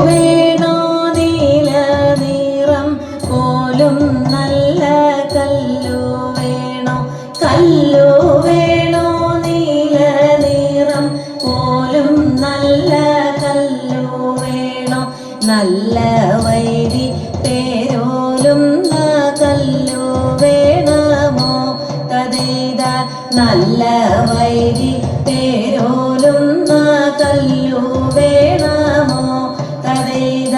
വേണോ നീല നിറം പോലും നല്ല കല്ലു വേണോ, കല്ലു വേണോ നീല നിറം പോലും നല്ല കല്ലു വേണോ, നല്ല വൈരി പേരോലും കല്ലു വേണമോ തതൈത, നല്ല വൈരി പേരോലും കല്ലു വേണമോ തതൈത.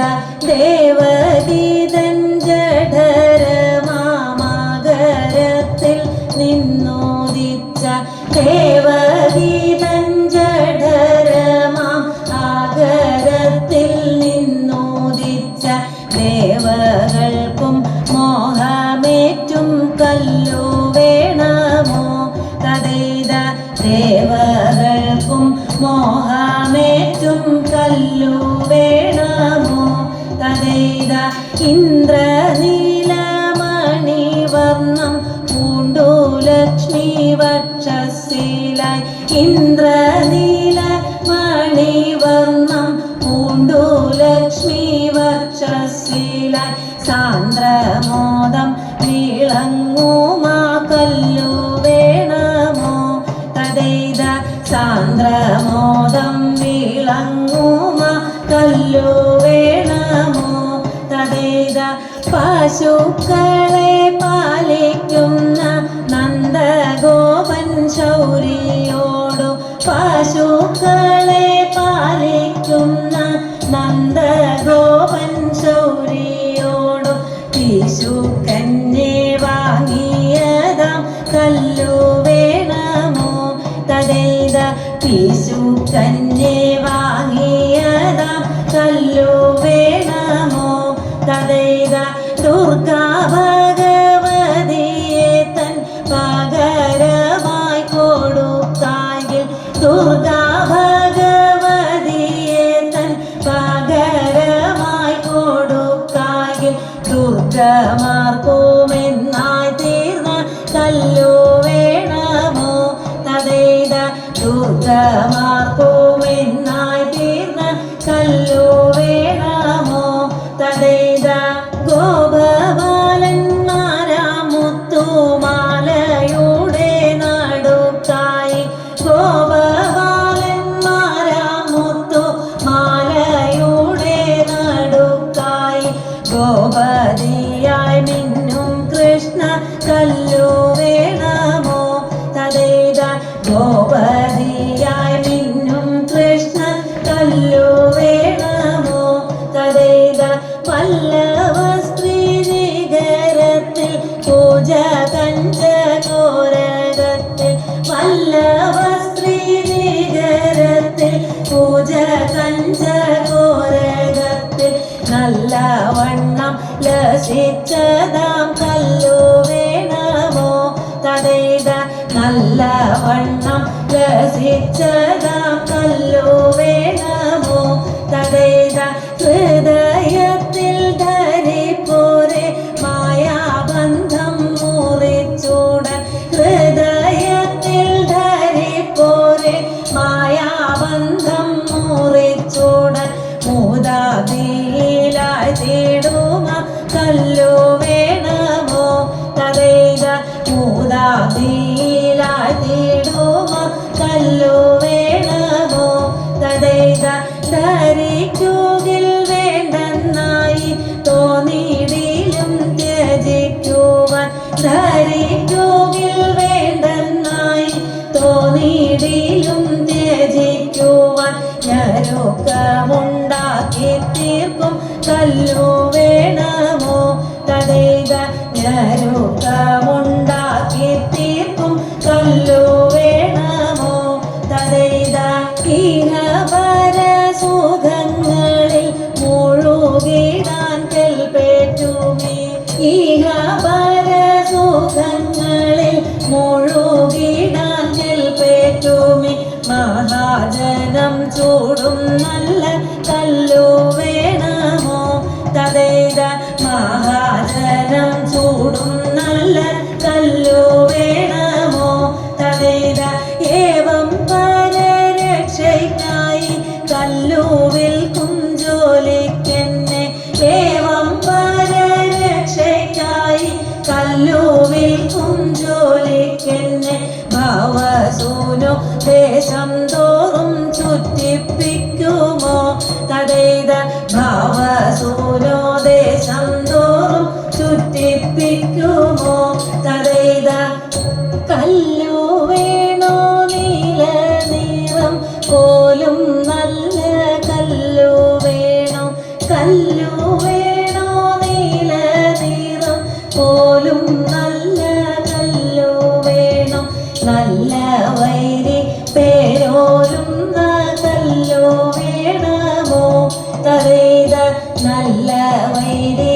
ദേവഗീതൻ ജഠരമാമകരത്തിൽ നിന്നോദിച്ച, ദേവഗീതൻ ജഠരമാകരത്തിൽ നിന്നോദിച്ച ദേവകൾക്കും മോഹമേറ്റും കല്ലു വേണമോ തതൈത, ദേവകൾക്കും മോഹമേറ്റും കല്ലു വേണമോ തതൈത. ഇന്ദ്രനീലമണിവർണ്ണം പൂണ്ടു ലക്ഷ്മി വക്ഷസ്സിലായി, ഇന്ദ്രനീലമണിവർണ്ണം പൂണ്ടു ലക്ഷ്മി വക്ഷസ്സിലായി സാന്ദ്രമോദം വിളങ്ങുമാ കല്ലു വേണമോ തതൈത, സാന്ദ്രമോദം വിളങ്ങുമാ കല്ലു വേണമോ തതൈത. പശുക്കളെ പാലിക്കുന്ന നന്ദഗോപൻ ശൗരിയോടു, പശുക്കളെ പാലിക്കുന്ന നന്ദഗോപൻ ശൗരിയോടു വിഷുക്കന്നെ വാങ്ങിയതാം കല്ലു വേണമോ തതൈത, വിഷുക്കന്നെ വാങ്ങിയതാം കല്ലു വേണമോ തതൈത. ദുർഗാ ഭഗവതിയെ തൻ പകരമായി കൊടുക്കായിൽ, ദുർഗാ ഭഗവതിയെ തൻ പകരമായി കൊടുക്കായിൽ ദുർഗമാർക്കുമെന്നായി തീർന്ന കല്ലു വേണമോ തതൈത, ദുർഗമാർക്കുമെന്നായി തീർന്ന കല്ലു വേണമോ തതൈത. ഗോപബാലന്മാരാമുത്തുമാലയുടെ നടുക്കായി, ഗോപബാലന്മാരാമുത്തുമാലയുടെ നടുക്കായി ഗോപതിയായി മിന്നും കൃഷ്ണ കല്ലു വേണമോ തതൈത, ഗോപതിയായി മിന്നും കൃഷ്ണ കല്ലു വേണമോ തതൈത. പല്ലവ സ്ത്രീ നികരത്തിൽ പൂജ കഞ്ചകോരകത്തിൽ, പല്ലവ സ്ത്രീ നികരത്തിൽ പൂജ കഞ്ചകോരകത്തിൽ നല്ലവണ്ണം ലസിച്ചതാം കല്ലു വേണമോ തതൈത, നല്ലവണ്ണം ലസിച്ചതാം കല്ലു വേണമോ തതൈത. ഹൃദയത്തിൽ ധരിപ്പോരെ മായാബന്ധം മുറിച്ചൂടൻ, ഹൃദയത്തിൽ ധരിപ്പോരെ മായാബന്ധം മുറിച്ചൂടൻ മൂതാദിയിലായി തീടുമ കല്ലു വേണമോ തതൈത, മൂതാദിയിലായി തീടുമ കല്ലു വേണമോ തതൈത. ധരിക്കുകിൽ വേണ്ടെന്നായി തോന്നിയിടിലും ത്യജിക്കുവാൻ, ധരിക്കുകിൽ വേണ്ടെന്നായി തോന്നിയിടിലും ത്യജിക്കുവാൻ ഞരുക്കമുണ്ടാക്കി തീർക്കും കല്ലു വേണമോ തതൈത, ഞരുക്കമുണ്ടാക്കി തീർക്കും കല്ലു വേണമോ തതൈത. ഇഹപര സുഖങ്ങളിൽ മുഴുകിടാൻ കൽപ്പേറ്റുമേ, ഇഹപര സുഖങ്ങളിൽ മുഴുകിടാൻ കൽപ്പേറ്റുമേ മഹാജനം ചൂടും നല്ല കല്ലു വേണമോ തതൈത, മഹാജനം ചൂടും നല്ല സൂര്യോദേശം തോറും ചുറ്റിപ്പിക്കുമോ തതൈത കല്ലു വേണോ നീല നിറം പോലും നല്ല കല്ലു വേണോ കല്ലു വേണോ നീല നിറം പോലും നല്ല കല്ലു വേണം നല്ല വൈരി പേരോരുന്ന കല്ലു വേണമോ തതൈത നല്ല വൈരി